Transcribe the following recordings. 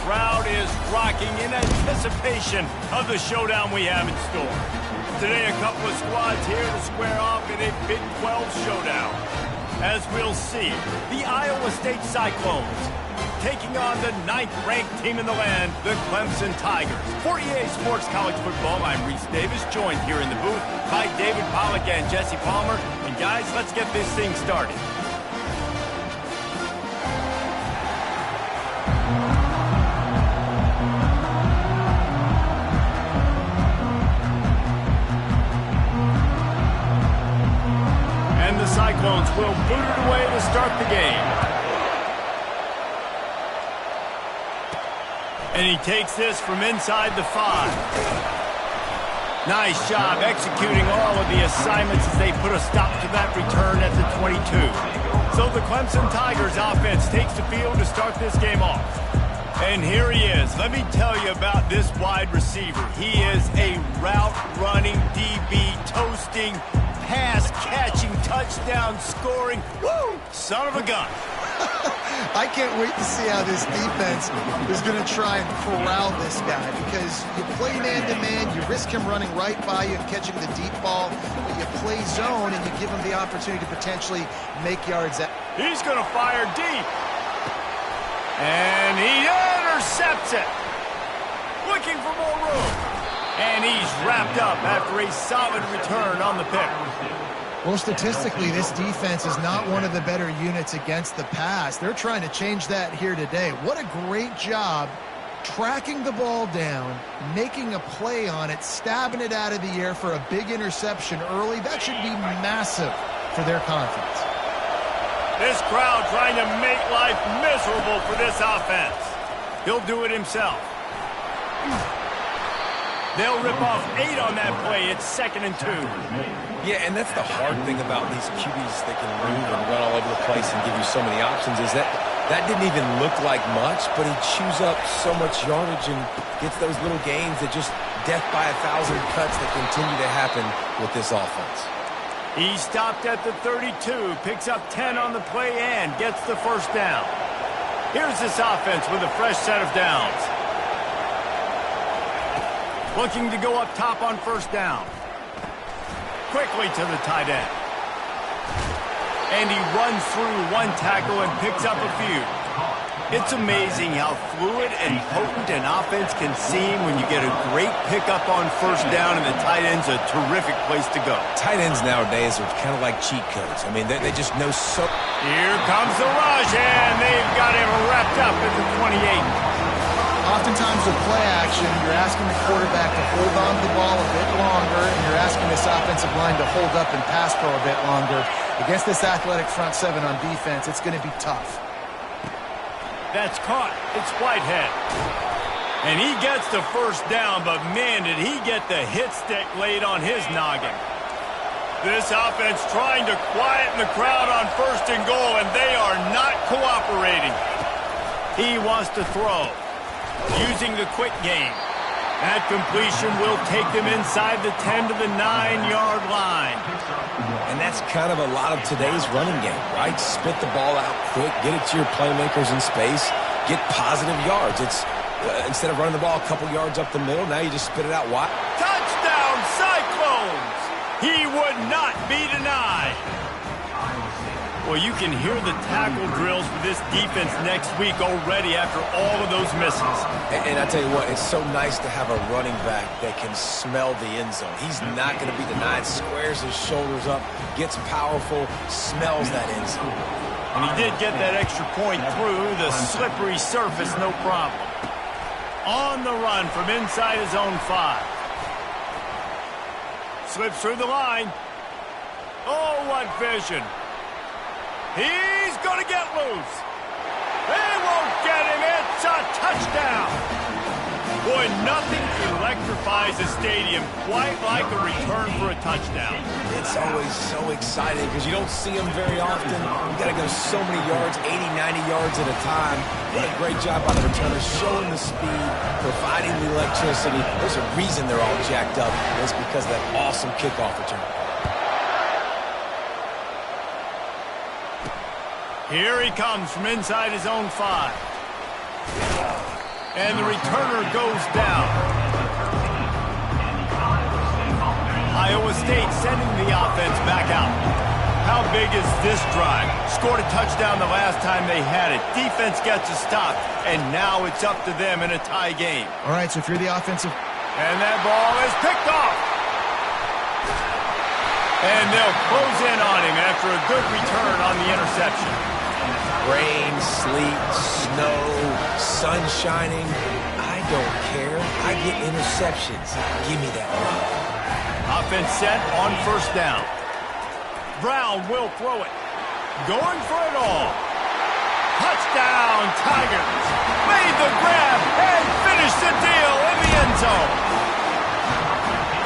crowd is rocking in anticipation of the showdown we have in store. Today, a couple of squads here to square off in a Big 12 showdown. As we'll see, the Iowa State Cyclones taking on the 9th-ranked team in the land, the Clemson Tigers. For EA Sports College Football, I'm Reese Davis, joined here in the booth by David Pollack and Jesse Palmer. And guys, let's get this thing started. And the Cyclones will boot it away to start the game. And he takes this from inside the 5. Nice job executing all of the assignments as they put a stop to that return at the 22. So the Clemson Tigers offense takes the field to start this game off. And here he is. Let me tell you about this wide receiver. He is a route-running, DB, toasting, pass-catching, touchdown-scoring, woo, son of a gun. I can't wait to see how this defense is going to try and corral this guy, because you play man-to-man, you risk him running right by you and catching the deep ball, but you play zone and you give him the opportunity to potentially make yards. He's going to fire deep. And he intercepts it. Looking for more room. And he's wrapped up after a solid return on the pick. Well, statistically, this defense is not one of the better units against the pass. They're trying to change that here today. What a great job tracking the ball down, making a play on it, stabbing it out of the air for a big interception early. That should be massive for their confidence. This crowd trying to make life miserable for this offense. He'll do it himself. They'll rip off 8 on that play. It's 2nd and 2. Yeah, and that's the hard thing about these QBs that can move and run all over the place and give you so many options, is that didn't even look like much, but he chews up so much yardage and gets those little gains that just death by 1,000 cuts that continue to happen with this offense. He stopped at the 32, picks up 10 on the play and gets the first down. Here's this offense with a fresh set of downs. Looking to go up top on first down. Quickly to the tight end. And he runs through one tackle and picks up a few. It's amazing how fluid and potent an offense can seem when you get a great pickup on first down, and the tight end's a terrific place to go. Tight ends nowadays are kind of like cheat codes. I mean, they just know so... Here comes the rush, and they've got him wrapped up at the 28. Oftentimes with play action, you're asking the quarterback to hold on to the ball a bit longer, and you're asking this offensive line to hold up and pass pro a bit longer. Against this athletic front 7 on defense, it's going to be tough. That's caught. It's Whitehead. And he gets the first down, but man, did he get the hit stick laid on his noggin. This offense trying to quieten the crowd on 1st and goal, and they are not cooperating. He wants to throw. Using the quick game. That completion will take them inside the 10 to the 9-yard line. And that's kind of a lot of today's running game, right? Spit the ball out quick, get it to your playmakers in space, get positive yards. It's instead of running the ball a couple yards up the middle, now you just spit it out wide. Touchdown, Cyclones! He would not be denied. Well, you can hear the tackle drills for this defense next week already after all of those misses. And I tell you what, it's so nice to have a running back that can smell the end zone. He's not going to be denied, squares his shoulders up, gets powerful, smells that end zone. And he did get that extra point through the slippery surface, no problem. On the run from inside his own 5. Slips through the line. Oh, what vision. He's going to get loose. They won't get him. It's a touchdown. Boy, nothing electrifies a stadium quite like a return for a touchdown. It's always so exciting because you don't see them very often. You got to go so many yards, 80, 90 yards at a time. What a great job by the returners, showing the speed, providing the electricity. There's a reason they're all jacked up. It's because of that awesome kickoff return. Here he comes from inside his own 5. And the returner goes down. Iowa State sending the offense back out. How big is this drive? Scored a touchdown the last time they had it. Defense gets a stop, and now it's up to them in a tie game. All right, so if you're the offensive... And that ball is picked off. And they'll close in on him after a good return on the interception. Rain, sleet, snow, sun shining. I don't care. I get interceptions. Give me that rock. Offense set on first down. Brown will throw it. Going for it all. Touchdown, Tigers. Made the grab and finished the deal in the end zone.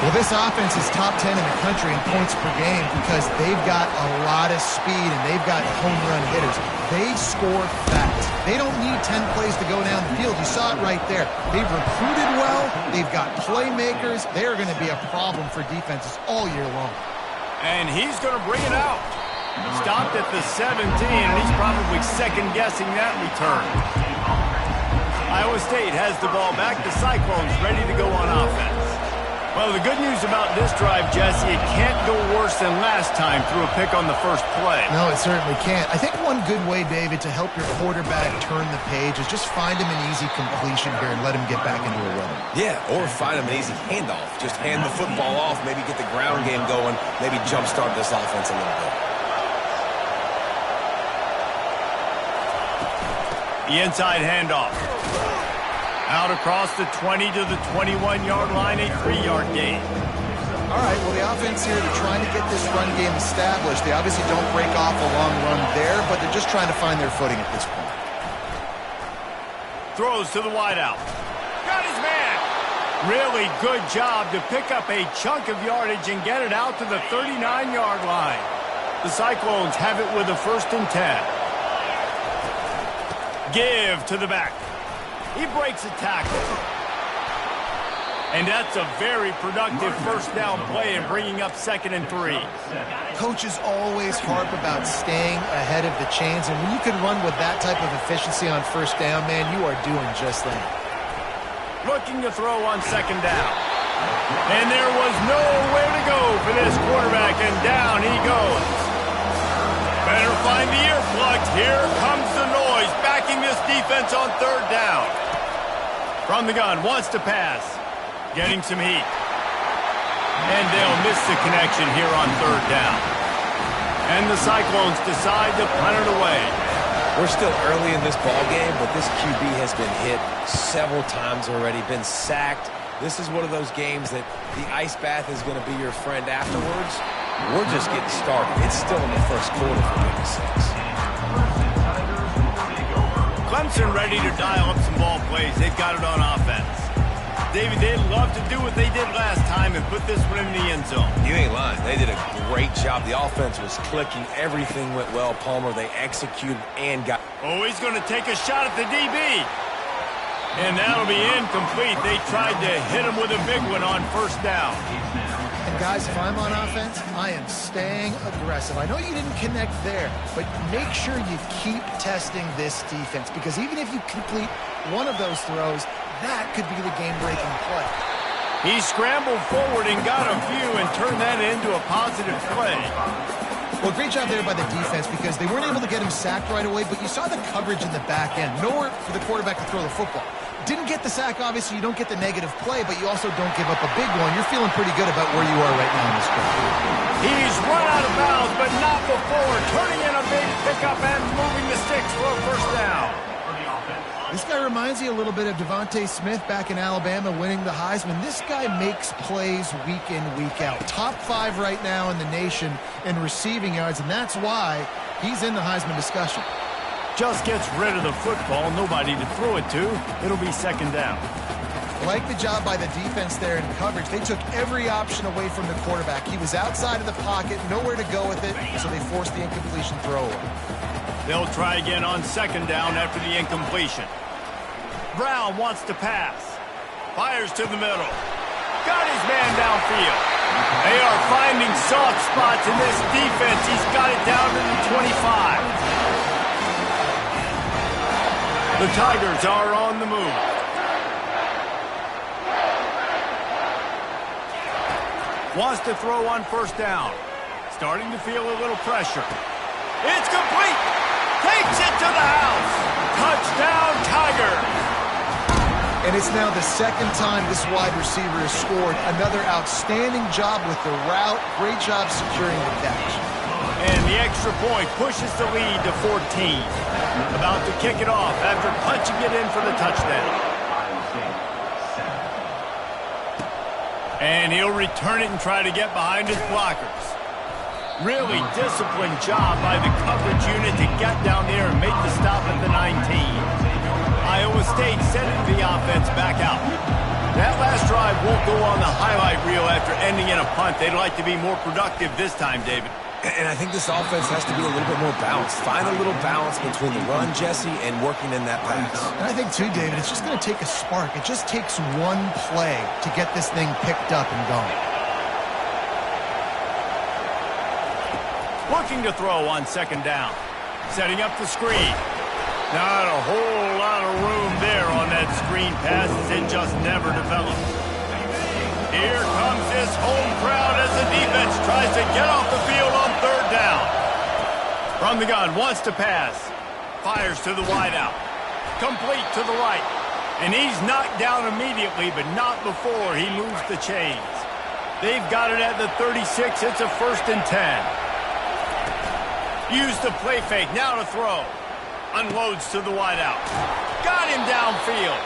Well, this offense is top 10 in the country in points per game because they've got a lot of speed and they've got home run hitters. They score fast. They don't need 10 plays to go down the field. You saw it right there. They've recruited well. They've got playmakers. They are going to be a problem for defenses all year long. And he's going to bring it out. Stopped at the 17, and he's probably second-guessing that return. Iowa State has the ball back. The Cyclones ready to go on offense. Well, the good news about this drive, Jesse, it can't go worse than last time through a pick on the first play. No, it certainly can't. I think one good way, David, to help your quarterback turn the page is just find him an easy completion here and let him get back into a rhythm. Yeah, or find him an easy handoff. Just hand the football off, maybe get the ground game going, maybe jumpstart this offense a little bit. The inside handoff. Out across the 20 to the 21-yard line, a 3-yard gain. All right, well, the offense here, they're trying to get this run game established. They obviously don't break off a long run there, but they're just trying to find their footing at this point. Throws to the wideout. Got his man. Really good job to pick up a chunk of yardage and get it out to the 39-yard line. The Cyclones have it with a 1st and 10. Give to the back. He breaks a tackle. And that's a very productive first down play and bringing up 2nd and 3. Coaches always harp about staying ahead of the chains, and when you can run with that type of efficiency on first down, man, you are doing just that. Looking to throw on 2nd down. And there was nowhere to go for this quarterback, and down he goes. Better find the earplugs. Here comes the noise, backing this defense on 3rd down. From the gun, wants to pass. Getting some heat. And they'll miss the connection here on 3rd down. And the Cyclones decide to punt it away. We're still early in this ball game, but this QB has been hit several times already, been sacked. This is one of those games that the ice bath is going to be your friend afterwards. We're just getting started. It's still in the first quarter, for goodness sakes. Clemson ready to dial up some ball plays. They've got it on offense. David, they'd love to do what they did last time and put this one in the end zone. You ain't lying. They did a great job. The offense was clicking. Everything went well. Palmer, they executed and got... Oh, he's going to take a shot at the DB. And that'll be incomplete. They tried to hit him with a big one on 1st down. And guys, if I'm on offense, I am staying aggressive. I know you didn't connect there, but make sure you keep testing this defense, because even if you complete one of those throws, that could be the game-breaking play. He scrambled forward and got a few and turned that into a positive play. Well, great job there by the defense, because they weren't able to get him sacked right away, but you saw the coverage in the back end. Nowhere for the quarterback to throw the football. Didn't get the sack, obviously. You don't get the negative play, but you also don't give up a big one. You're feeling pretty good about where you are right now in this game. He's run out of bounds, but not before. Turning in a big pickup and moving the sticks for a 1st down. This guy reminds you a little bit of Devontae Smith back in Alabama winning the Heisman. This guy makes plays week in, week out. Top 5 right now in the nation in receiving yards, and that's why he's in the Heisman discussion. Just gets rid of the football, nobody to throw it to. It'll be 2nd down. Like the job by the defense there in coverage. They took every option away from the quarterback. He was outside of the pocket, nowhere to go with it, so they forced the incompletion throw away. They'll try again on 2nd down after the incompletion. Brown wants to pass. Fires to the middle. Got his man downfield. They are finding soft spots in this defense. He's got it down to the 25. The Tigers are on the move. Wants to throw on first down. Starting to feel a little pressure. It's complete. Takes it to the house. Touchdown, Tigers. And it's now the second time this wide receiver has scored. Another outstanding job with the route. Great job securing the catch. And the extra point pushes the lead to 14. About to kick it off after punching it in for the touchdown. And he'll return it and try to get behind his blockers. Really disciplined job by the coverage unit to get down there and make the stop at the 19. Iowa State sending the offense back out. That last drive won't go on the highlight reel after ending in a punt. They'd like to be more productive this time, David. And I think this offense has to be a little bit more balanced. Find a little balance between the run, Jesse, and working in that pass. And I think, too, David, it's just going to take a spark. It just takes one play to get this thing picked up and going. Looking to throw on second down. Setting up the screen. Not a whole lot of room there on that screen pass as it just never developed. Here comes this home crowd as the defense tries to get off the field on third down. From the gun, wants to pass. Fires to the wideout. Complete to the right. And he's knocked down immediately, but not before he moves the chains. They've got it at the 36. It's a 1st and 10. Use the play fake. Now to throw. Unloads to the wideout. Got him downfield.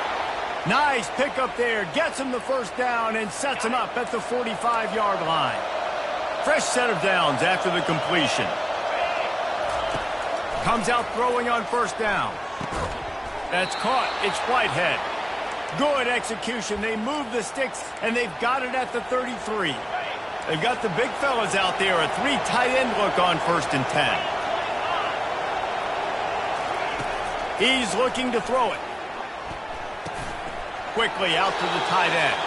Nice pickup there. Gets him the first down and sets him up at the 45-yard line. Fresh set of downs after the completion. Comes out throwing on first down. That's caught. It's Whitehead. Good execution. They move the sticks, and they've got it at the 33. They've got the big fellas out there. A 3 tight end look on 1st and 10. He's looking to throw it. Quickly out to the tight end.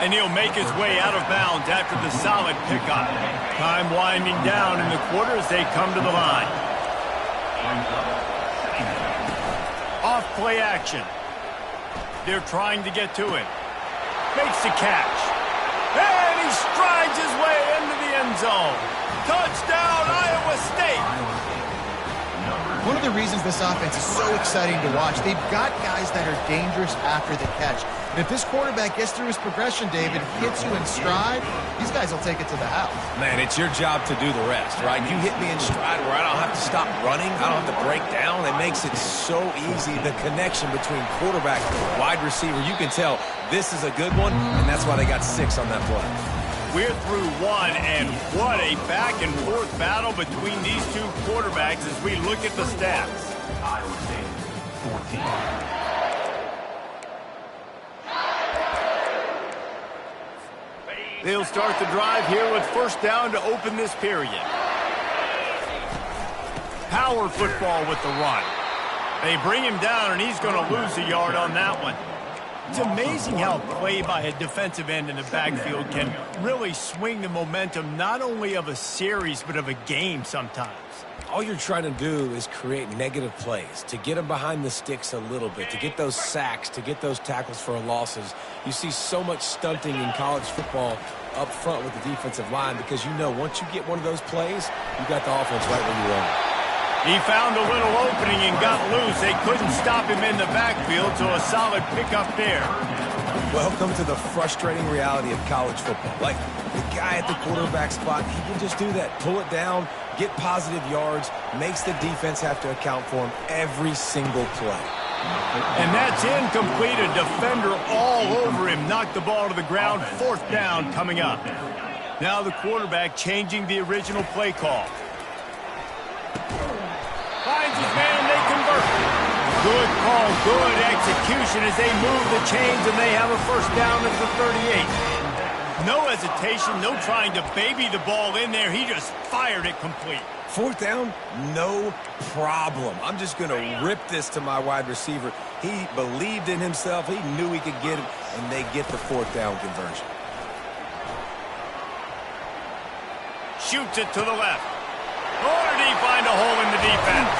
And he'll make his way out of bounds after the solid pickup. Time winding down in the quarter as they come to the line. Off play action. They're trying to get to him. Makes the catch. And he strides his way into the end zone. Touchdown, Iowa State. One of the reasons this offense is so exciting to watch, they've got guys that are dangerous after the catch. And if this quarterback gets through his progression, David, hits you in stride, these guys will take it to the house. Man, it's your job to do the rest, right? You hit me in stride where I don't have to stop running. I don't have to break down. It makes it so easy. The connection between quarterback and wide receiver, you can tell this is a good one, and that's why they got 6 on that play. We're through one, and what a back-and-forth battle between these two quarterbacks as we look at the stats. Iowa State, 14. They'll start the drive here with first down to open this period. Power football with the run. They bring him down, and he's going to lose a yard on that one. It's amazing how play by a defensive end in the backfield can really swing the momentum not only of a series but of a game sometimes. All you're trying to do is create negative plays, to get them behind the sticks a little bit, to get those sacks, to get those tackles for losses. You see so much stunting in college football up front with the defensive line because you know once you get one of those plays, you got the offense right where you want it. He found a little opening and got loose. They couldn't stop him in the backfield, so a solid pickup there. Welcome to the frustrating reality of college football. Like, the guy at the quarterback spot, he can just do that. Pull it down, get positive yards, makes the defense have to account for him every single play. And that's incomplete. A defender all over him. Knocked the ball to the ground. 4th down coming up. Now the quarterback changing the original play call. Finds his man and they convert. Good call, good execution as they move the chains and they have a first down at the 38. No hesitation, no trying to baby the ball in there. He just fired it complete. 4th down, no problem. I'm just going to rip this to my wide receiver. He believed in himself. He knew he could get it, and they get the 4th down conversion. Shoots it to the left. Or did he find a hole in the defense?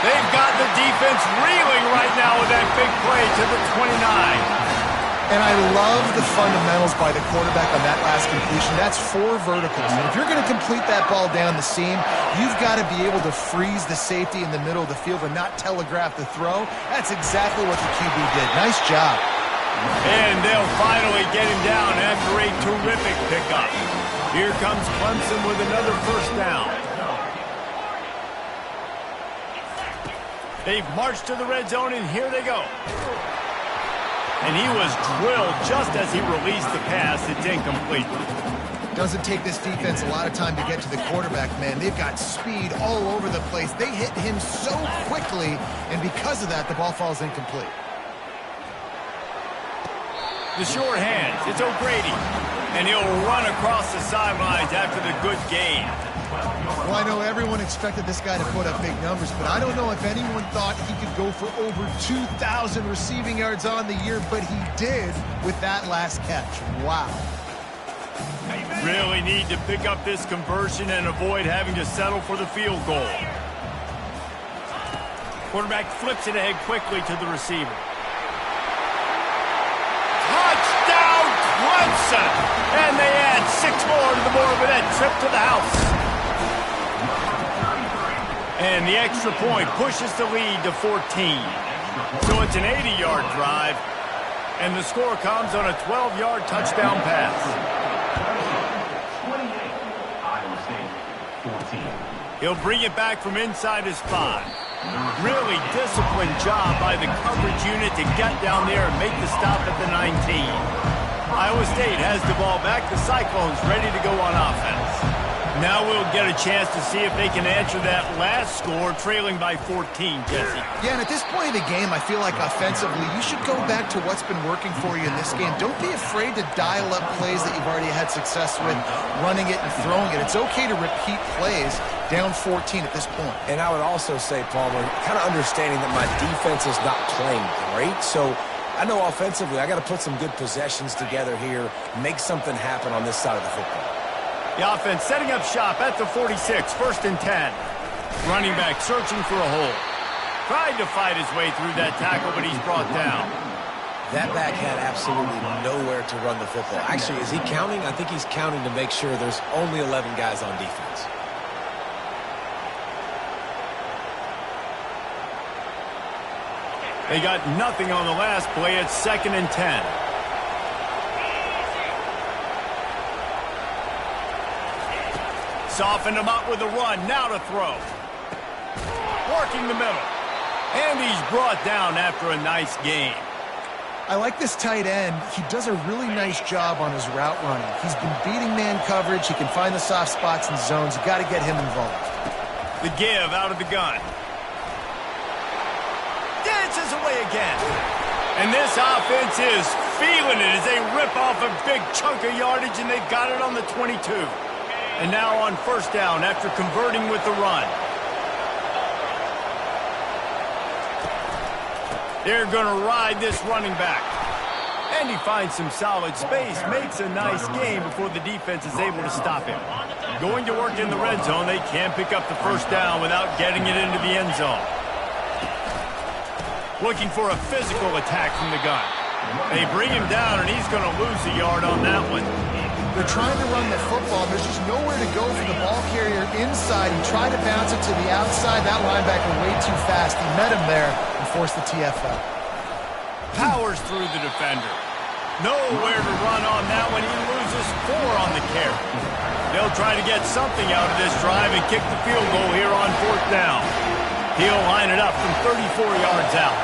They've got the defense reeling right now with that big play to the 29. And I love the fundamentals by the quarterback on that last completion. That's 4 verticals. And if you're going to complete that ball down the seam, you've got to be able to freeze the safety in the middle of the field and not telegraph the throw. That's exactly what the QB did. Nice job. And they'll finally get him down after a terrific pickup. Here comes Clemson with another first down. They've marched to the red zone, and here they go. And he was drilled just as he released the pass. It's incomplete. Doesn't take this defense a lot of time to get to the quarterback, man. They've got speed all over the place. They hit him so quickly, and because of that, the ball falls incomplete. The short hands. It's O'Grady. And he'll run across the sidelines after the good gain. Well, I know everyone expected this guy to put up big numbers, but I don't know if anyone thought he could go for over 2,000 receiving yards on the year, but he did with that last catch. Wow. Really need to pick up this conversion and avoid having to settle for the field goal. Quarterback flips it ahead quickly to the receiver. Touchdown, Clemson! And they add 6 more to the board with that trip to the house. And the extra point pushes the lead to 14. So it's an 80-yard drive, and the score comes on a 12-yard touchdown pass. He'll bring it back from inside his 5. Really disciplined job by the coverage unit to get down there and make the stop at the 19. Iowa State has the ball back. The Cyclones ready to go on offense. Now we'll get a chance to see if they can answer that last score, trailing by 14, Jesse. Yeah, and at this point in the game, I feel like offensively, you should go back to what's been working for you in this game. Don't be afraid to dial up plays that you've already had success with, running it and throwing it. It's okay to repeat plays down 14 at this point. And I would also say, Palmer, kind of understanding that my defense is not playing great, so I know offensively I got to put some good possessions together here, make something happen on this side of the football. The offense setting up shop at the 46, 1st and 10. Running back searching for a hole. Tried to fight his way through that tackle, but he's brought down. That back had absolutely nowhere to run the football. Actually, is he counting? I think he's counting to make sure there's only 11 guys on defense. They got nothing on the last play. It's 2nd and 10. Softened him up with a run. Now to throw. Working the middle. And he's brought down after a nice gain. I like this tight end. He does a really nice job on his route running. He's been beating man coverage. He can find the soft spots and zones. You got to get him involved. The give out of the gun. Dances away again. And this offense is feeling it as they rip off a big chunk of yardage, and they've got it on the 22. And now on 1st down after converting with the run. They're going to ride this running back. And he finds some solid space, makes a nice gain before the defense is able to stop him. Going to work in the red zone, they can't pick up the 1st down without getting it into the end zone. Looking for a physical attack from the gun. They bring him down, and he's going to lose a yard on that one. They're trying to run the football. There's just nowhere to go for the ball carrier inside. He tried to bounce it to the outside. That linebacker way too fast. He met him there and forced the TFL. Powers through the defender. Nowhere to run on that one. He loses 4 on the carry. They'll try to get something out of this drive and kick the field goal here on 4th down. He'll line it up from 34 yards out.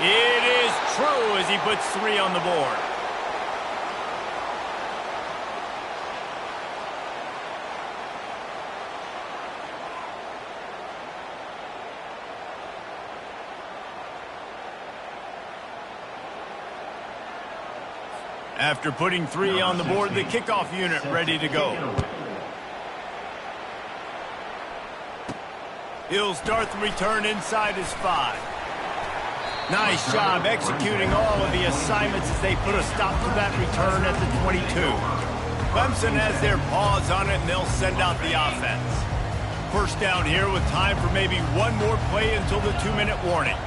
It is true as he puts 3 on the board. After putting 3 on the board, the kickoff unit ready to go. He'll start the return inside his 5. Nice job executing all of the assignments as they put a stop to that return at the 22. Clemson has their paws on it, and they'll send out the offense. 1st down here with time for maybe one more play until the 2-minute warning.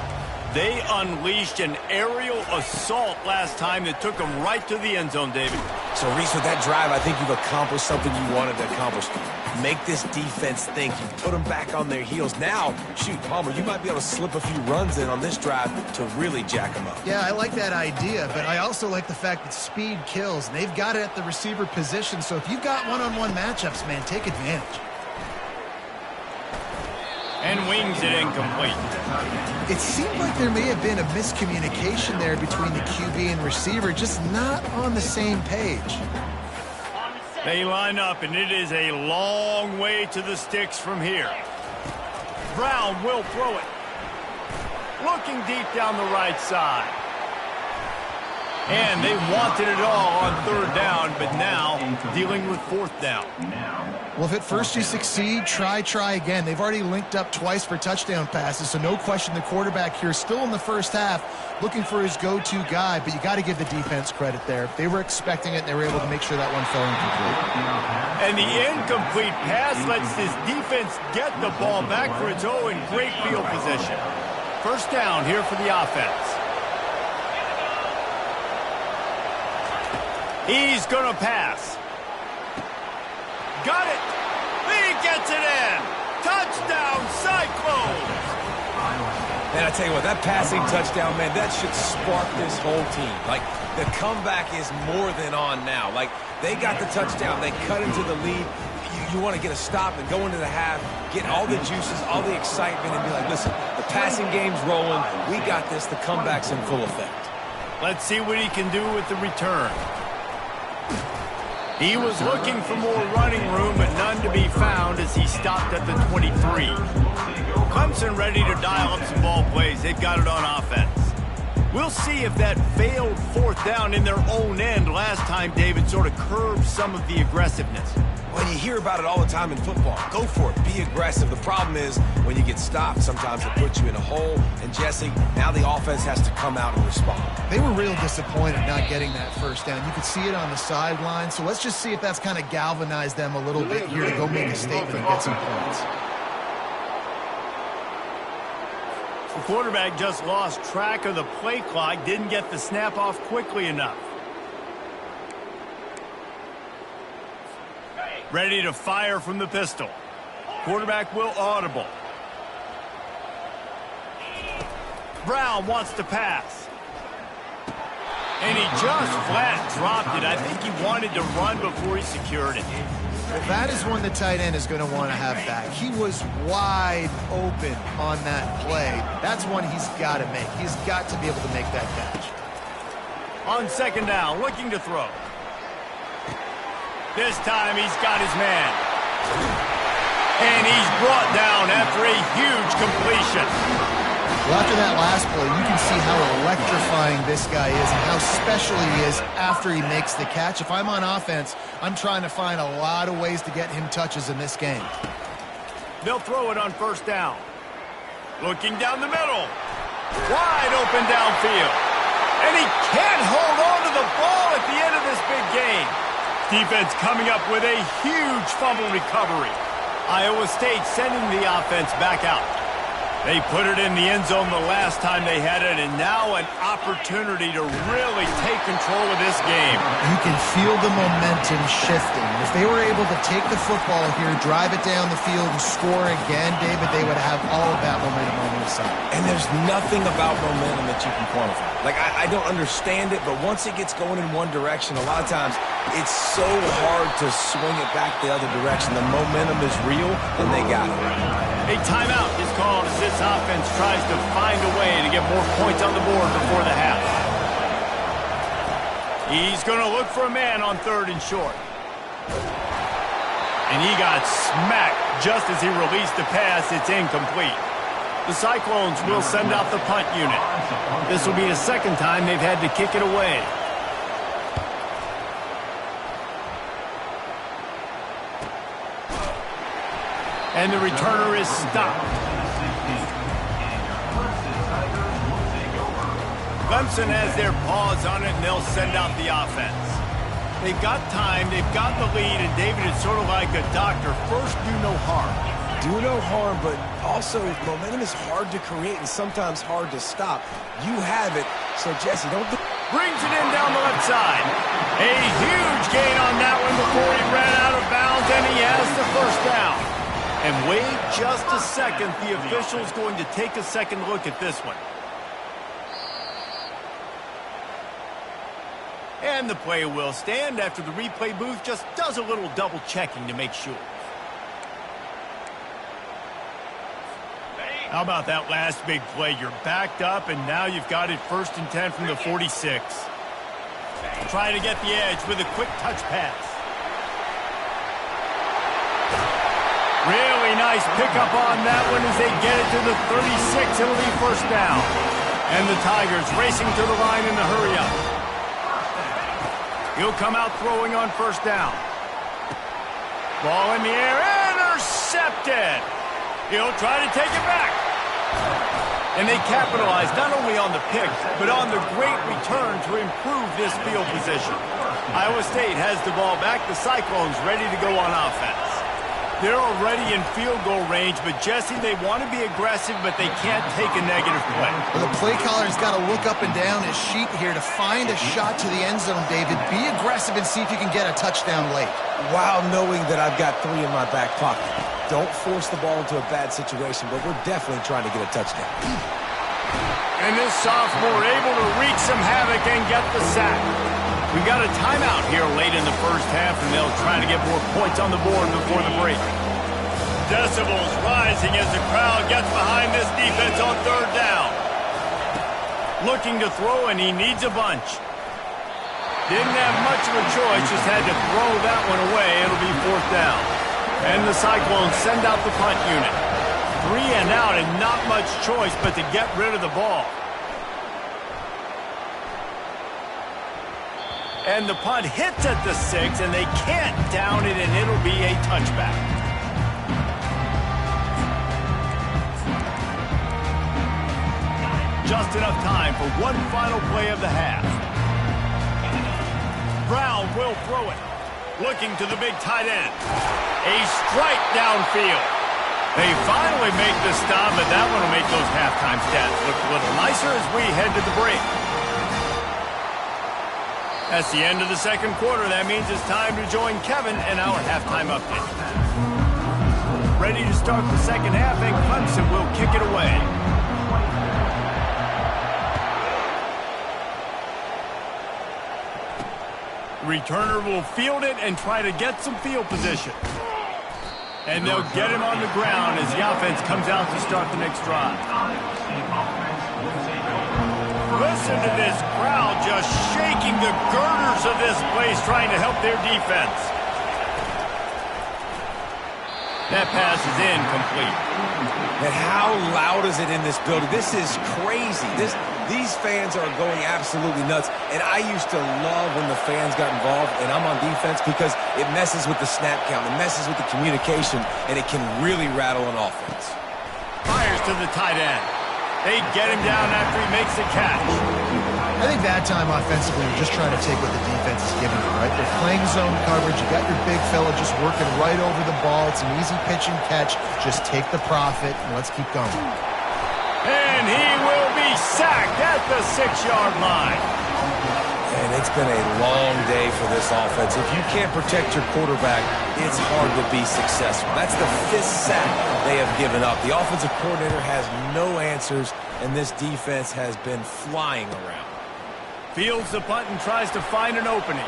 They unleashed an aerial assault last time that took them right to the end zone, David. So, Reese, with that drive, I think you've accomplished something you wanted to accomplish. Make this defense think. You put them back on their heels. Now, shoot, Palmer, you might be able to slip a few runs in on this drive to really jack them up. Yeah, I like that idea, but I also like the fact that speed kills. And they've got it at the receiver position, so if you've got one-on-one matchups, man, take advantage. And wings it incomplete. It seemed like there may have been a miscommunication there between the QB and receiver, just not on the same page. They line up, and it is a long way to the sticks from here. Brown will throw it. Looking deep down the right side. And they wanted it all on third down, but now dealing with fourth down. Well, if at first you succeed, try again. They've already linked up twice for touchdown passes, so no question the quarterback here still in the first half looking for his go-to guy, but you got to give the defense credit there. They were expecting it, and they were able to make sure that one fell incomplete. And the incomplete pass lets this defense get the ball back for its own in great field position. First down here for the offense. He's going to pass. Got it. He gets it in. Touchdown, Cyclones. And I tell you what, that passing touchdown, man, that should spark this whole team. Like, the comeback is more than on now. Like, they got the touchdown. They cut into the lead. You want to get a stop and go into the half, get all the juices, all the excitement, and be like, listen, the passing game's rolling. We got this. The comeback's in full effect. Let's see what he can do with the return. He was looking for more running room, but none to be found as he stopped at the 23. Clemson ready to dial up some ball plays. They've got it on offense. We'll see if that failed fourth down in their own end last time, David, sort of curbed some of the aggressiveness. Well, you hear about it all the time in football. Go for it. Be aggressive. The problem is when you get stopped, sometimes it puts you in a hole. And, Jesse, now the offense has to come out and respond. They were real disappointed not getting that first down. You could see it on the sideline. So let's just see if that's kind of galvanized them a little bit here to go make a statement and get some points. The quarterback just lost track of the play clock, didn't get the snap off quickly enough. Ready to fire from the pistol. Quarterback will audible. Brown wants to pass. And he just flat dropped it. I think he wanted to run before he secured it. Well, that is one the tight end is going to want to have back. He was wide open on that play. That's one he's got to make. He's got to be able to make that catch. On second down, looking to throw. This time he's got his man. And he's brought down after a huge completion. Well, after that last play, you can see how electrifying this guy is and how special he is after he makes the catch. If I'm on offense, I'm trying to find a lot of ways to get him touches in this game. They'll throw it on first down. Looking down the middle. Wide open downfield. And he can't hold on to the ball at the end of this big game. Defense coming up with a huge fumble recovery. Iowa State sending the offense back out. They put it in the end zone the last time they had it, and now an opportunity to really take control of this game. You can feel the momentum shifting. If they were able to take the football here, drive it down the field, and score again, David, they would have all of that momentum on their side. And there's nothing about momentum that you can quantify. Like, I don't understand it, but once it gets going in one direction, a lot of times it's so hard to swing it back the other direction. The momentum is real, and they got it. A timeout is called as this offense tries to find a way to get more points on the board before the half. He's going to look for a man on third and short. And he got smacked just as he released the pass. It's incomplete. The Cyclones will send out the punt unit. This will be the second time they've had to kick it away. And the returner is stopped. Clemson has their paws on it, and they'll send out the offense. They've got time, they've got the lead, and David is sort of like a doctor. First, do no harm. Do no harm, but Also, momentum is hard to create and sometimes hard to stop. You have it, so Jesse, don't... Brings it in down the left side. A huge gain on that one before he ran out of bounds, and he has the first down. And wait just a second. The official's going to take a second look at this one. And the play will stand after the replay booth just does a little double checking to make sure. How about that last big play? You're backed up, and now you've got it 1st and 10 from the 46. Try to get the edge with a quick touch pass. Really nice pickup on that one as they get it to the 36. It'll be first down. And the Tigers racing to the line in the hurry-up. He'll come out throwing on first down. Ball in the air, intercepted. He'll try to take it back. And they capitalize not only on the pick, but on the great return to improve this field position. Iowa State has the ball back. The Cyclones ready to go on offense. They're already in field goal range, but Jesse, they want to be aggressive, but they can't take a negative play. Well, the play caller's got to look up and down his sheet here to find a shot to the end zone, David. Be aggressive and see if you can get a touchdown late. While knowing that I've got 3 in my back pocket. Don't force the ball into a bad situation, but we're definitely trying to get a touchdown. And this sophomore able to wreak some havoc and get the sack. We got a timeout here late in the first half, and they'll try to get more points on the board before the break. Decibels rising as the crowd gets behind this defense on 3rd down. Looking to throw, and he needs a bunch. Didn't have much of a choice, just had to throw that one away. It'll be 4th down. And the Cyclones send out the punt unit. 3 and out, and not much choice but to get rid of the ball. And the punt hits at the 6, and they can't down it, and it'll be a touchback. Just enough time for one final play of the half. Brown will throw it. Looking to the big tight end. A strike downfield. They finally make the stop, but that one will make those halftime stats look a little nicer as we head to the break. That's the end of the second quarter. That means it's time to join Kevin in our halftime update. Ready to start the second half, and Clemson will kick it away. Returner will field it and try to get some field position. And they'll get him on the ground as the offense comes out to start the next drive. Listen to this crowd just shaking the girders of this place, trying to help their defense. That pass is incomplete. And how loud is it in this building? This is crazy. These fans are going absolutely nuts. And I used to love when the fans got involved, and I'm on defense because it messes with the snap count. It messes with the communication, and it can really rattle an offense. Fires to the tight end. They get him down after he makes the catch. I think that time offensively, you're just trying to take what the defense is giving you, right? They're playing zone coverage. You got your big fella just working right over the ball. It's an easy pitch and catch. Just take the profit, and let's keep going. And he will be sacked at the 6-yard line. And it's been a long day for this offense. If you can't protect your quarterback, it's hard to be successful. That's the 5th sack they have given up. The offensive coordinator has no answers, and this defense has been flying around. Fields the punt and tries to find an opening.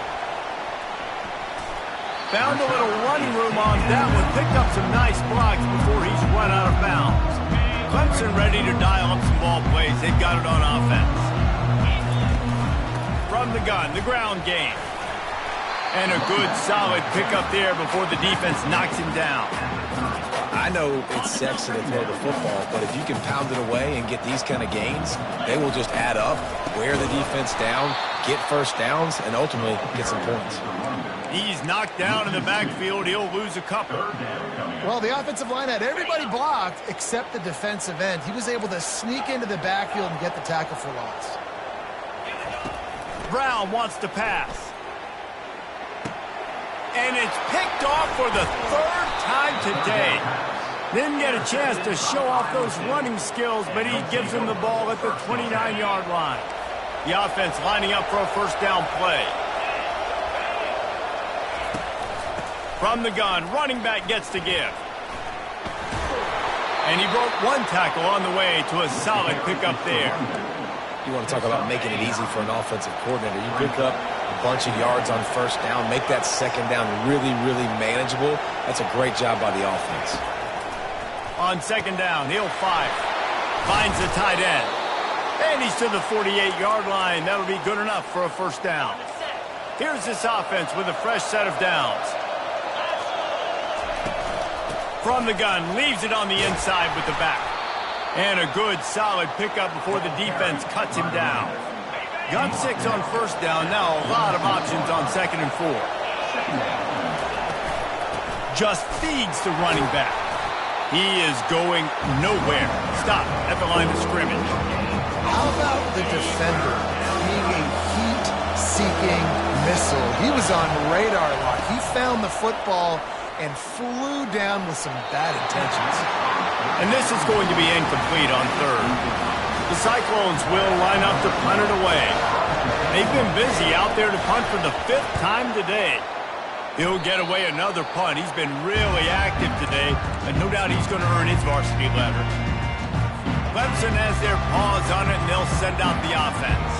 Found a little running room on that one. Picked up some nice blocks before he's run out of bounds. Clemson ready to dial up some ball plays. They've got it on offense. From the gun, the ground game. And a good solid pickup there before the defense knocks him down. I know it's sexy to throw the football, but if you can pound it away and get these kind of gains, they will just add up, wear the defense down, get first downs, and ultimately get some points. He's knocked down in the backfield. He'll lose a couple. Well, the offensive line had everybody blocked except the defensive end. He was able to sneak into the backfield and get the tackle for loss. Brown wants to pass. And it's picked off for the 3rd time today. Didn't get a chance to show off those running skills, but he gives him the ball at the 29-yard line. The offense lining up for a first down play. From the gun, running back gets to give. And he broke one tackle on the way to a solid pickup there. You want to talk about making it easy for an offensive coordinator. You pick up a bunch of yards on first down, make that second down really, really manageable. That's a great job by the offense. On second down, he'll fire. Finds the tight end. And he's to the 48-yard line. That'll be good enough for a first down. Here's this offense with a fresh set of downs. From the gun, leaves it on the inside with the back. And a good, solid pickup before the defense cuts him down. Got 6 on first down. Now a lot of options on 2nd and 4. Just feeds the running back. He is going nowhere. Stop at the line of scrimmage. How about the defender being a heat-seeking missile? He was on radar lock. He found the football and flew down with some bad intentions. And this is going to be incomplete on 3rd. The Cyclones will line up to punt it away. They've been busy out there to punt for the 5th time today. He'll get away another punt. He's been really active today, and no doubt he's going to earn his varsity letter. Clemson has their paws on it, and they'll send out the offense.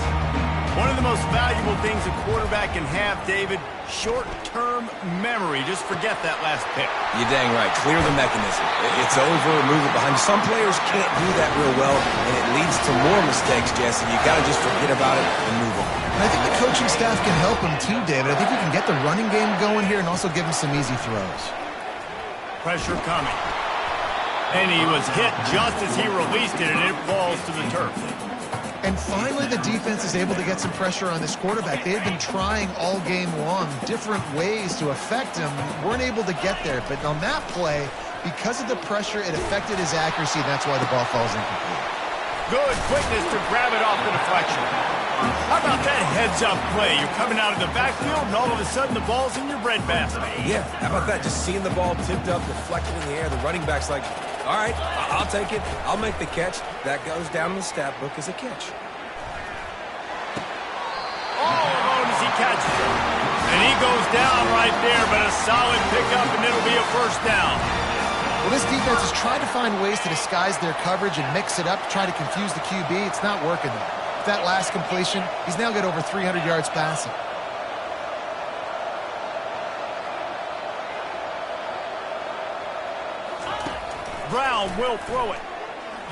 One of the most valuable things a quarterback can have, David, short-term memory. Just forget that last pick. You're dang right. Clear the mechanism. It's over, move it behind. Some players can't do that real well, and it leads to more mistakes, Jesse. You got to just forget about it and move on. And I think the coaching staff can help him too, David. I think we can get the running game going here and also give him some easy throws. Pressure coming. And he was hit just as he released it, and it falls to the turf. And finally, the defense is able to get some pressure on this quarterback. They had been trying all game long different ways to affect him. Weren't able to get there. But on that play, because of the pressure, it affected his accuracy, and that's why the ball falls incomplete. Good quickness to grab it off the deflection. How about that heads-up play? You're coming out of the backfield, and all of a sudden the ball's in your breadbasket. Yeah, how about that? Just seeing the ball tipped up, deflected in the air. The running back's like, all right, I'll take it. I'll make the catch. That goes down in the stat book as a catch. All alone as he catches it. And he goes down right there, but a solid pickup, and it'll be a first down. Well, this defense has tried to find ways to disguise their coverage and mix it up to try to confuse the QB. It's not working, though. With that last completion, he's now got over 300 yards passing. Brown will throw it,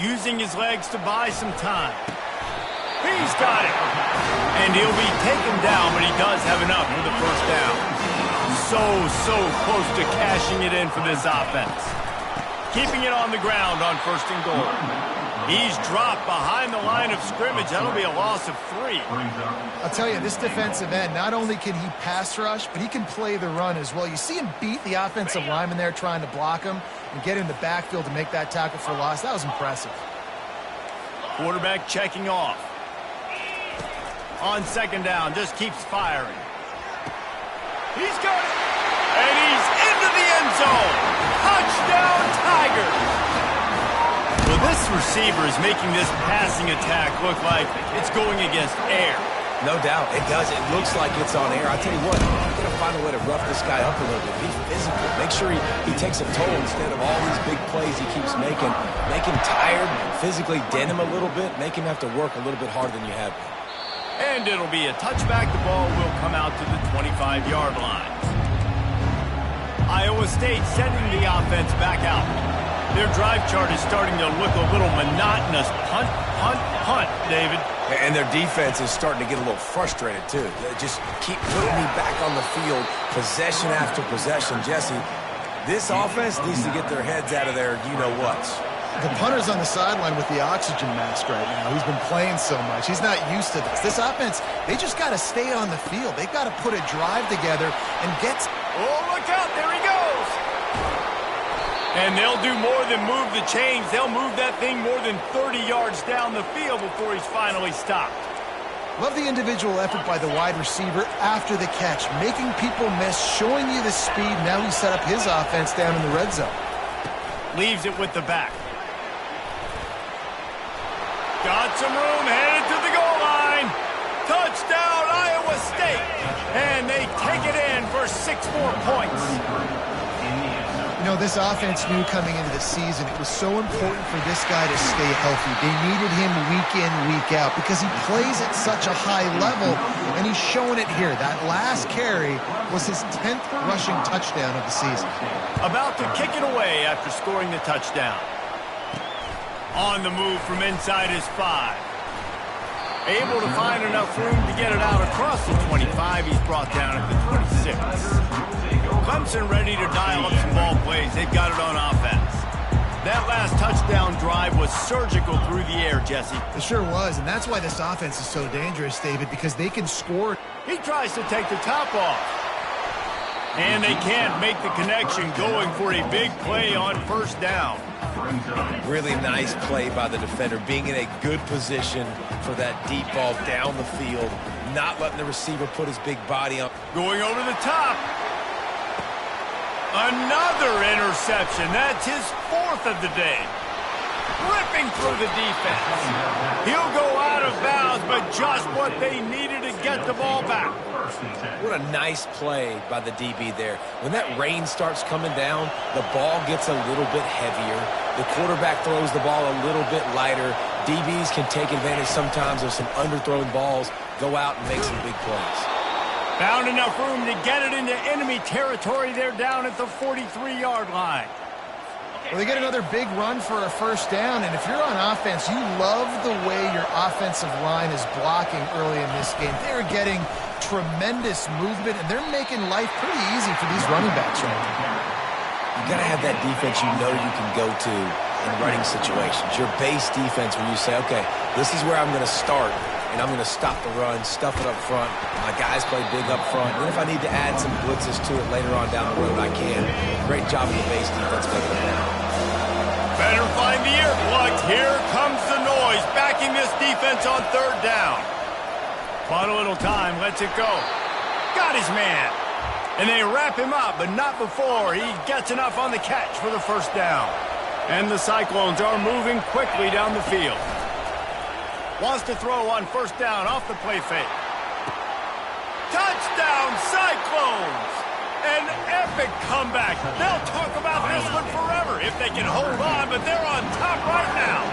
using his legs to buy some time. He's got it. And he'll be taken down, but he does have enough for the first down. So close to cashing it in for this offense. Keeping it on the ground on 1st and goal. He's dropped behind the line of scrimmage. That'll be a loss of 3. I'll tell you, this defensive end, not only can he pass rush, but he can play the run as well. You see him beat the offensive lineman there trying to block him and get in the backfield to make that tackle for loss. That was impressive. Quarterback checking off. On 2nd down, just keeps firing. He's got it. And he's into the end zone. Touchdown, Tigers. Well, this receiver is making this passing attack look like it's going against air. No doubt. It does. It looks like it's on air. I tell you what, you're going to find a way to rough this guy up a little bit. Be physical. Make sure he takes a toll instead of all these big plays he keeps making. Make him tired, physically dent him a little bit, make him have to work a little bit harder than you have been. And it'll be a touchback. The ball will come out to the 25-yard line. Iowa State sending the offense back out. Their drive chart is starting to look a little monotonous. Punt, punt, punt, David. And their defense is starting to get a little frustrated, too. They just keep putting me back on the field, possession after possession. Jesse, this offense needs to get their heads out of their you-know-whats. The punter's on the sideline with the oxygen mask right now. He's been playing so much. He's not used to this. This offense, they just got to stay on the field. They've got to put a drive together and get... Oh, look out. There he goes. And they'll do more than move the chains. They'll move that thing more than 30 yards down the field before he's finally stopped. Love the individual effort by the wide receiver after the catch, making people miss, showing you the speed. Now he set up his offense down in the red zone. Leaves it with the back. Got some room, headed to the goal line. Touchdown, Iowa State. And they take it in for 6 more points. You know, this offense knew coming into the season it was so important for this guy to stay healthy. They needed him week in, week out because he plays at such a high level, and he's showing it here. That last carry was his 10th rushing touchdown of the season. About to kick it away after scoring the touchdown. On the move from inside his 5. Able to find enough room to get it out across the 25. He's brought down at the 26. Clemson ready to dial up some ball plays. They've got it on offense. That last touchdown drive was surgical through the air, Jesse. It sure was, and that's why this offense is so dangerous, David, because they can score. He tries to take the top off. And they can't make the connection, going for a big play on first down. Really nice play by the defender, being in a good position for that deep ball down the field, not letting the receiver put his big body on. Going over the top. Another interception. That's his 4th of the day. Ripping through the defense. He'll go out of bounds, but just what they needed to get the ball back. What a nice play by the DB there. When that rain starts coming down, the ball gets a little bit heavier. The quarterback throws the ball a little bit lighter. DBs can take advantage sometimes of some underthrown balls, go out and make some big plays. Found enough room to get it into enemy territory. They're down at the 43-yard line. Well, they get another big run for a first down, and if you're on offense, you love the way your offensive line is blocking early in this game. They're getting tremendous movement, and they're making life pretty easy for these running backs right now. You got to have that defense you know you can go to in running situations. Your base defense where you say, okay, this is where I'm going to start, and I'm going to stop the run, stuff it up front. My guys play big up front. And if I need to add some blitzes to it later on down the road, I can. Great job of the base defense making it happen. Better find the ear plugs. Here comes the noise, backing this defense on third down. Bought a little time, lets it go. Got his man. And they wrap him up, but not before he gets enough on the catch for the first down. And the Cyclones are moving quickly down the field. Wants to throw on first down off the play fake. Touchdown, Cyclones! An epic comeback. They'll talk about this one forever if they can hold on, but they're on top right now.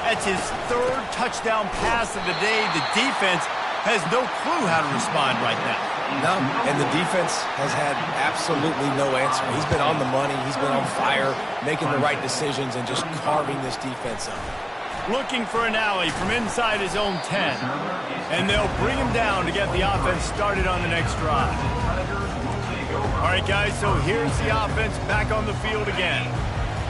That's his 3rd touchdown pass of the day. The defense has no clue how to respond right now. No, and the defense has had absolutely no answer. He's been on the money. He's been on fire, making the right decisions and just carving this defense up. Looking for an alley from inside his own 10. And they'll bring him down to get the offense started on the next drive. All right, guys, so here's the offense back on the field again.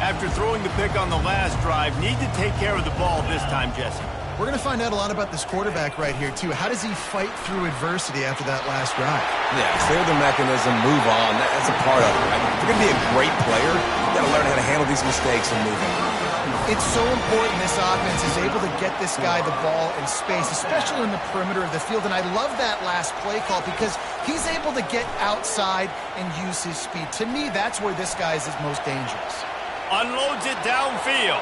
After throwing the pick on the last drive, need to take care of the ball this time, Jesse. We're going to find out a lot about this quarterback right here, too. How does he fight through adversity after that last drive? Yeah, clear the mechanism, move on. That's a part of it, right? If you're going to be a great player, you've got to learn how to handle these mistakes and move on. It's so important this offense is able to get this guy the ball in space, especially in the perimeter of the field. And I love that last play call because he's able to get outside and use his speed. To me, that's where this guy is most dangerous. Unloads it downfield.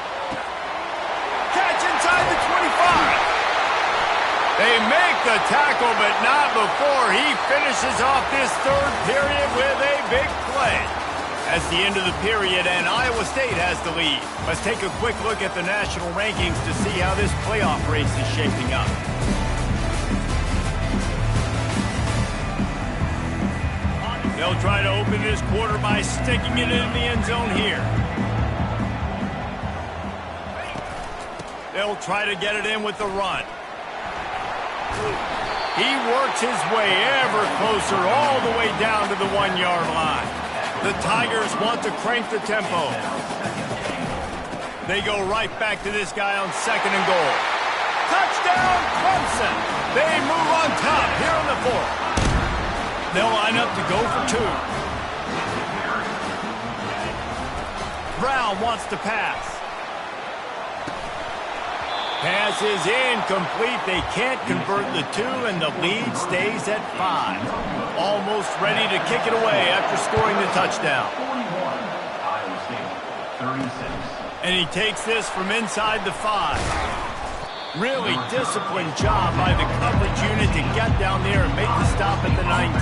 Catch inside the 25. They make the tackle, but not before he finishes off this 3rd period with a big play. That's the end of the period, and Iowa State has the lead. Let's take a quick look at the national rankings to see how this playoff race is shaping up. They'll try to open this quarter by sticking it in the end zone here. They'll try to get it in with the run. He works his way ever closer all the way down to the 1-yard line. The Tigers want to crank the tempo. They go right back to this guy on 2nd and goal. Touchdown, Clemson! They move on top here in the 4th. They'll line up to go for 2. Brown wants to pass. Pass is incomplete. They can't convert the 2, and the lead stays at 5. Almost ready to kick it away after scoring the touchdown. And he takes this from inside the 5. Really disciplined job by the coverage unit to get down there and make the stop at the 19.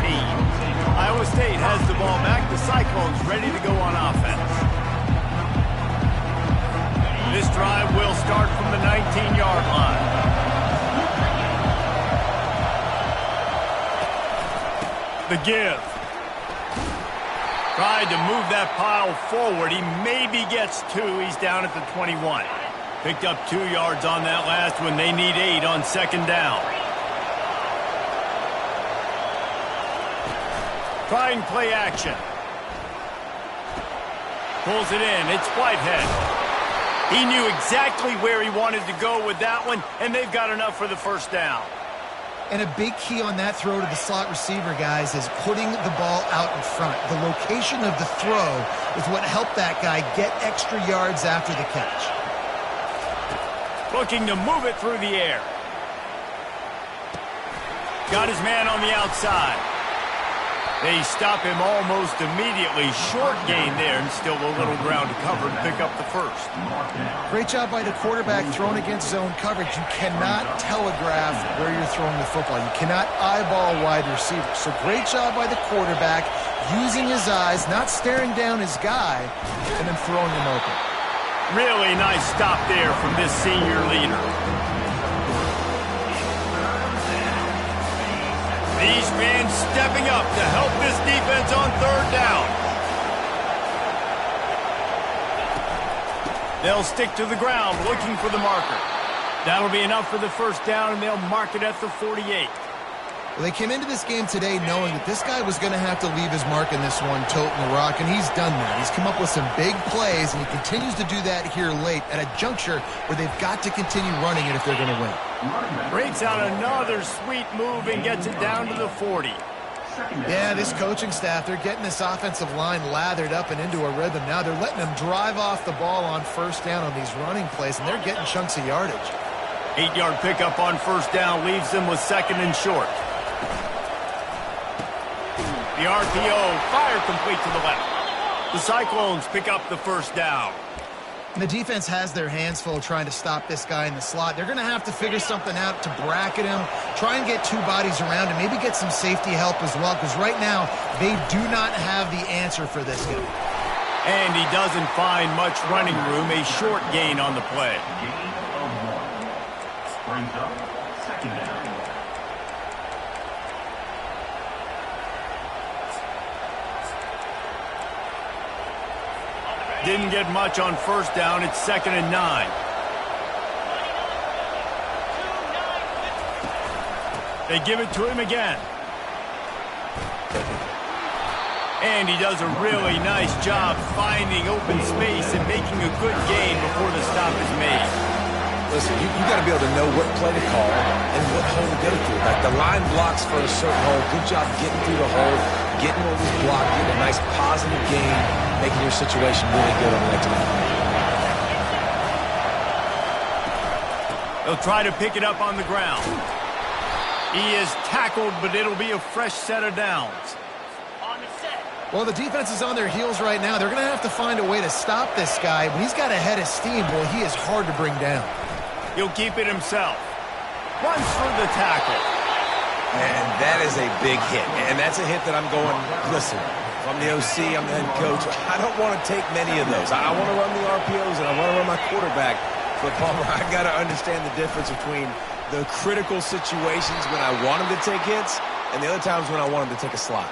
Iowa State has the ball back. The Cyclones ready to go on offense. This drive will start from the 19-yard line. The give. Tried to move that pile forward. He maybe gets 2. He's down at the 21. Picked up 2 yards on that last one. They need 8 on second down. Trying play action. Pulls it in. It's Whitehead. He knew exactly where he wanted to go with that one, and they've got enough for the first down. And a big key on that throw to the slot receiver, guys, is putting the ball out in front. The location of the throw is what helped that guy get extra yards after the catch. Looking to move it through the air. Got his man on the outside. They stop him almost immediately. Short gain there, and still a little ground to cover to pick up the first. Great job by the quarterback throwing against zone coverage. You cannot telegraph where you're throwing the football. You cannot eyeball wide receivers. So great job by the quarterback using his eyes, not staring down his guy, and then throwing him open. Really nice stop there from this senior leader. These fans stepping up to help this defense on third down. They'll stick to the ground looking for the marker. That'll be enough for the first down, and they'll mark it at the 48. Well, they came into this game today knowing that this guy was going to have to leave his mark in this one, toting the rock, and he's done that. He's come up with some big plays, and he continues to do that here late at a juncture where they've got to continue running it if they're going to win. Breaks out another sweet move and gets it down to the 40. Yeah, this coaching staff, they're getting this offensive line lathered up and into a rhythm. Now they're letting them drive off the ball on first down on these running plays, and they're getting chunks of yardage. 8-yard pickup on first down leaves them with second and short. The RPO, fire complete to the left. The Cyclones pick up the first down. And the defense has their hands full trying to stop this guy in the slot. They're going to have to figure something out to bracket him, try and get 2 bodies around him, maybe get some safety help as well, because right now they do not have the answer for this guy. And he doesn't find much running room, a short gain on the play. Brings up second down. Didn't get much on first down. It's second and 9. They give it to him again. And he does a really nice job finding open space and making a good gain before the stop is made. Listen, you got to be able to know what play to call and what hole to go through. Like the line blocks for a certain hole. Good job getting through the hole, getting what was blocked, getting a nice positive gain, making your situation really good on the next one. They'll try to pick it up on the ground. He is tackled, but it'll be a fresh set of downs. Well, the defense is on their heels right now. They're going to have to find a way to stop this guy. When he's got a head of steam, boy, he is hard to bring down. He'll keep it himself. Runs for the tackle. And that is a big hit. And that's a hit that I'm going, listen, I'm the OC, I'm the head coach. I don't want to take many of those. I want to run the RPOs, and I want to run my quarterback. But, Palmer, I got to understand the difference between the critical situations when I want him to take hits and the other times when I want him to take a slide.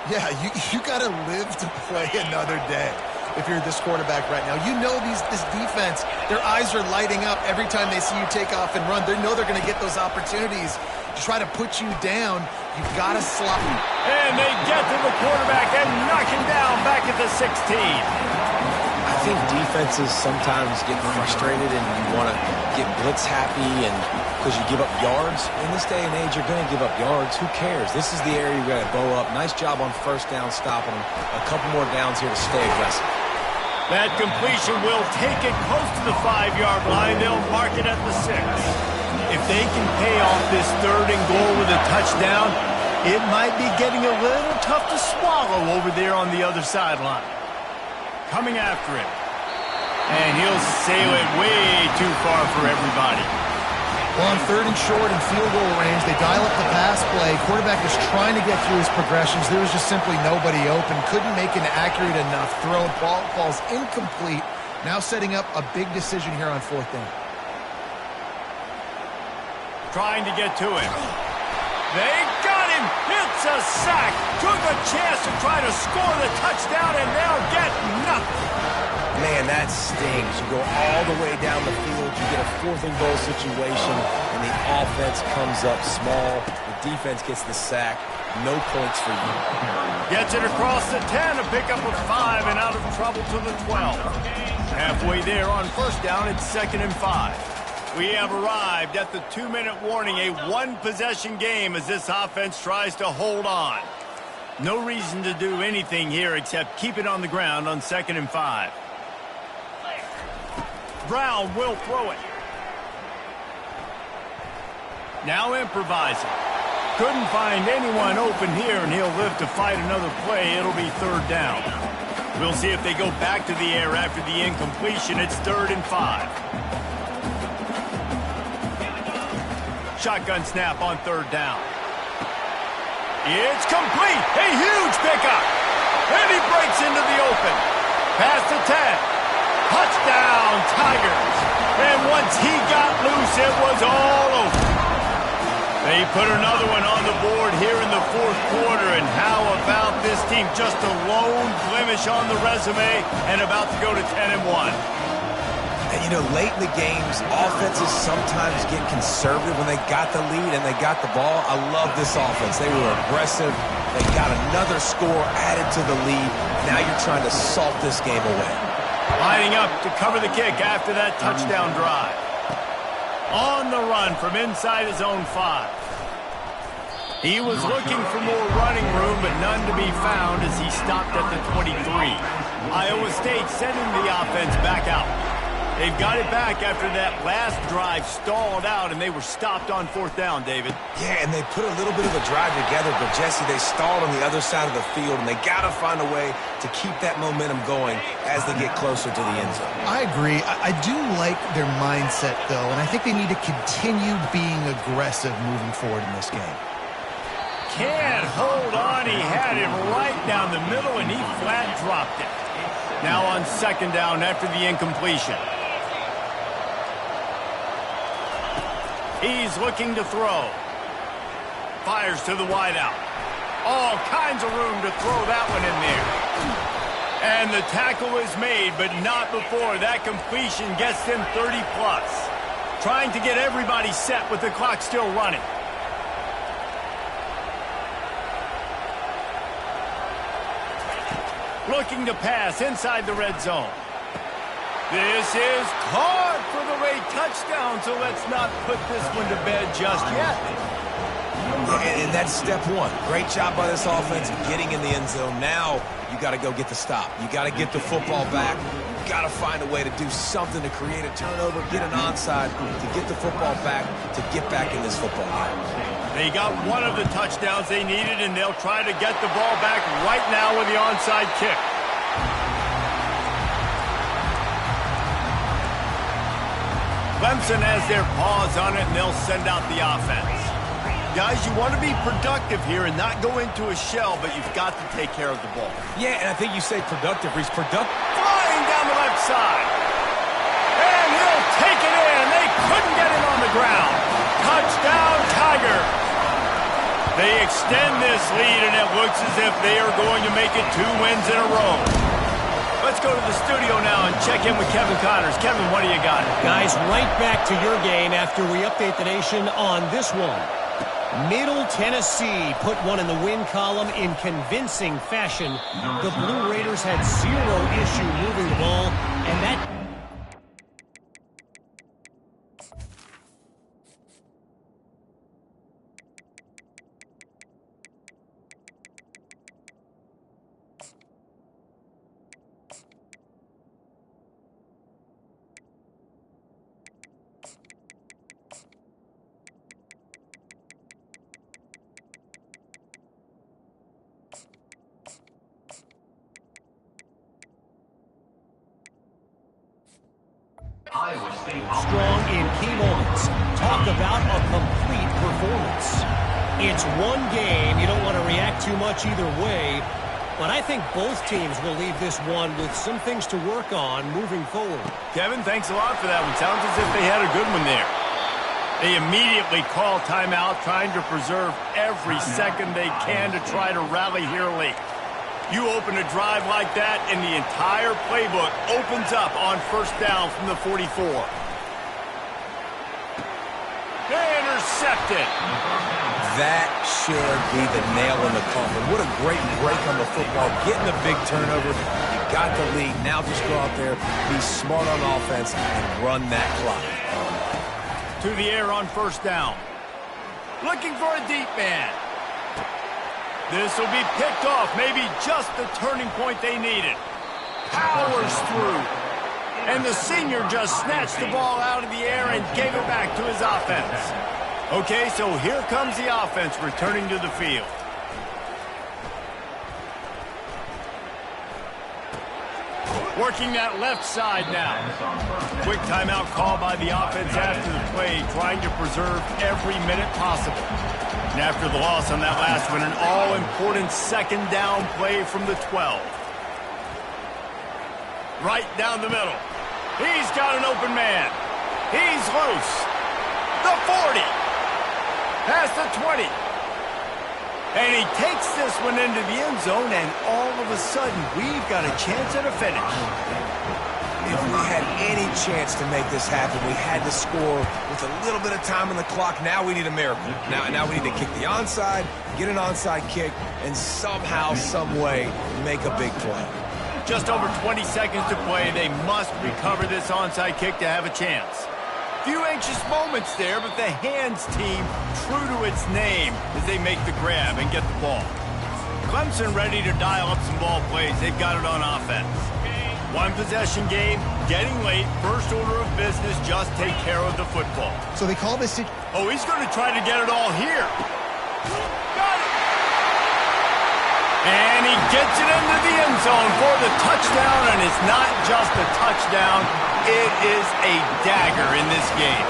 Yeah, you got to live to play another day if you're this quarterback right now. You know this defense, their eyes are lighting up every time they see you take off and run. They know they're going to get those opportunities to try to put you down. You've got to slot. And they get to the quarterback and knock him down back at the 16. I think defenses sometimes get frustrated and you want to get blitz happy and because you give up yards. In this day and age, you're going to give up yards. Who cares? This is the area you got to bow up. Nice job on first down stopping them. A couple more downs here to stay aggressive. That completion will take it close to the 5-yard line. They'll mark it at the 6. If they can pay off this third and goal with a touchdown, it might be getting a little tough to swallow over there on the other sideline. Coming after him. And he'll sail it way too far for everybody. Well, on 3rd and short and field goal range, they dial up the pass play. Quarterback was trying to get through his progressions. There was just simply nobody open. Couldn't make an accurate enough throw. Ball falls incomplete. Now setting up a big decision here on 4th down. Trying to get to him. They got him. It's a sack. Took a chance to try to score the touchdown, and they'll get nothing. Man, that stings. You go all the way down the field, you get a 4th and goal situation, and the offense comes up small. The defense gets the sack. No points for you. Gets it across the 10, a pickup of 5, and out of trouble to the 12. Halfway there on 1st down, it's 2nd and 5. We have arrived at the 2-minute warning, a one-possession game as this offense tries to hold on. No reason to do anything here except keep it on the ground on 2nd and 5. Brown will throw it. Now improvising. Couldn't find anyone open here, and he'll live to fight another play. It'll be 3rd down. We'll see if they go back to the air after the incompletion. It's 3rd and 5. Shotgun snap on 3rd down. It's complete. A huge pickup. And he breaks into the open. Past the 10. Touchdown, Tigers. And once he got loose, it was all over. They put another one on the board here in the 4th quarter. And how about this team? Just a lone blemish on the resume and about to go to 10-1. And, you know, late in the games, offenses sometimes get conservative when they got the lead and they got the ball. I love this offense. They were aggressive. They got another score added to the lead. Now you're trying to salt this game away. Lining up to cover the kick after that touchdown drive. On the run from inside his own 5. He was looking for more running room, but none to be found as he stopped at the 23. Iowa State sending the offense back out. They've got it back after that last drive stalled out, and they were stopped on 4th down, David. Yeah, and they put a little bit of a drive together, but, Jesse, they stalled on the other side of the field, and they got to find a way to keep that momentum going as they get closer to the end zone. I agree. I do like their mindset, though, and I think they need to continue being aggressive moving forward in this game. Can't hold on. He had him right down the middle, and he flat dropped it. Now on 2nd down after the incompletion. He's looking to throw. Fires to the wideout. All kinds of room to throw that one in there. And the tackle is made, but not before that completion gets them 30+. Trying to get everybody set with the clock still running. Looking to pass inside the red zone. This is caught for the late touchdown, so let's not put this one to bed just yet. And that's step 1. Great job by this offense getting in the end zone. Now you got to go get the stop. You got to get the football back. You got to find a way to do something to create a turnover, get an onside, to get the football back, to get back in this football game. They got one of the touchdowns they needed, and they'll try to get the ball back right now with the onside kick. Clemson has their paws on it, and they'll send out the offense. Guys, you want to be productive here and not go into a shell, but you've got to take care of the ball. Yeah, and I think you say productive. He's productive. Flying down the left side. And he'll take it in. They couldn't get him on the ground. Touchdown, Tiger. They extend this lead, and it looks as if they are going to make it 2 wins in a row. Let's go to the studio now and check in with Kevin Connors. Kevin, what do you got? Guys, right back to your game after we update the nation on this one. Middle Tennessee put one in the win column in convincing fashion. The Blue Raiders had 0 issue moving the ball, and that ask about a complete performance. It's one game. You don't want to react too much either way. But I think both teams will leave this one with some things to work on moving forward. Kevin, thanks a lot for that one. Sounds as if they had a good one there. They immediately call timeout, trying to preserve every second they can to try to rally here late. You open a drive like that, and the entire playbook opens up on first down from the 44. Intercepted. That should be the nail in the coffin. What a great break on the football. Getting the big turnover. You got the lead. Now just go out there, be smart on offense, and run that clock. To the air on first down. Looking for a deep man. This will be picked off. Maybe just the turning point they needed. Powers through. And the senior just snatched the ball out of the air and gave it back to his offense. Okay, so here comes the offense returning to the field. Working that left side now. Quick timeout call by the offense after the play, trying to preserve every minute possible. And after the loss on that last one, an all-important second down play from the 12. Right down the middle. He's got an open man. He's loose. The 40. Past the 20. And he takes this one into the end zone, and all of a sudden, we've got a chance at a finish. If we had any chance to make this happen, we had to score with a little bit of time on the clock. Now we need a miracle. Now we need to kick the onside, get an onside kick, and somehow, some way, make a big play. Just over 20 seconds to play. They must recover this onside kick to have a chance. Few anxious moments there, but the hands team true to its name as they make the grab and get the ball. Clemson ready to dial up some ball plays. They've got it on offense. One possession game, getting late, first order of business, just take care of the football. So they call this... Oh, he's going to try to get it all here. Got it! And he gets it into the end zone for the touchdown, and it's not just a touchdown, it is a dagger in this game.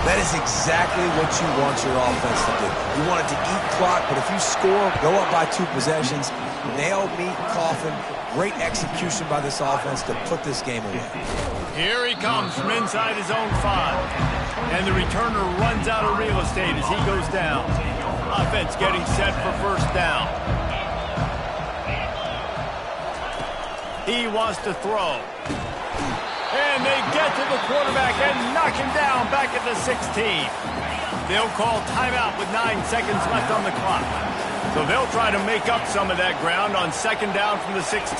That is exactly what you want your offense to do. You want it to eat clock, but if you score, go up by 2 possessions, nail, meet, coffin, great execution by this offense to put this game away. Here he comes from inside his own 5. And the returner runs out of real estate as he goes down. Offense getting set for first down. He wants to throw. And they get to the quarterback and knock him down back at the 16. They'll call timeout with 9 seconds left on the clock. So they'll try to make up some of that ground on second down from the 16.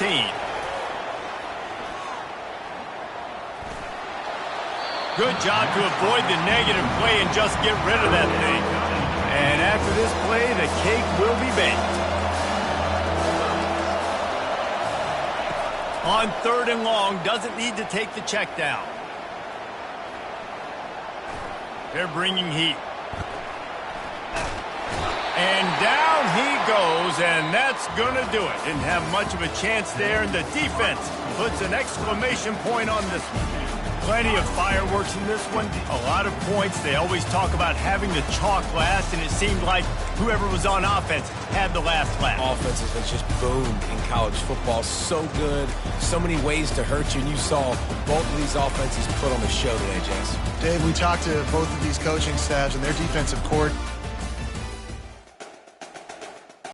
Good job to avoid the negative play and just get rid of that thing. And after this play, the cake will be baked. On third and long, doesn't need to take the check down. They're bringing heat. And down he goes, and that's going to do it. Didn't have much of a chance there, and the defense puts an exclamation point on this one. Plenty of fireworks in this one, a lot of points. They always talk about having the chalk last, and it seemed like whoever was on offense had the last laugh. Offense has just boomed in college football. So good, so many ways to hurt you, and you saw both of these offenses put on the show today, Jess. Dave, we talked to both of these coaching staffs, and their defensive coordinators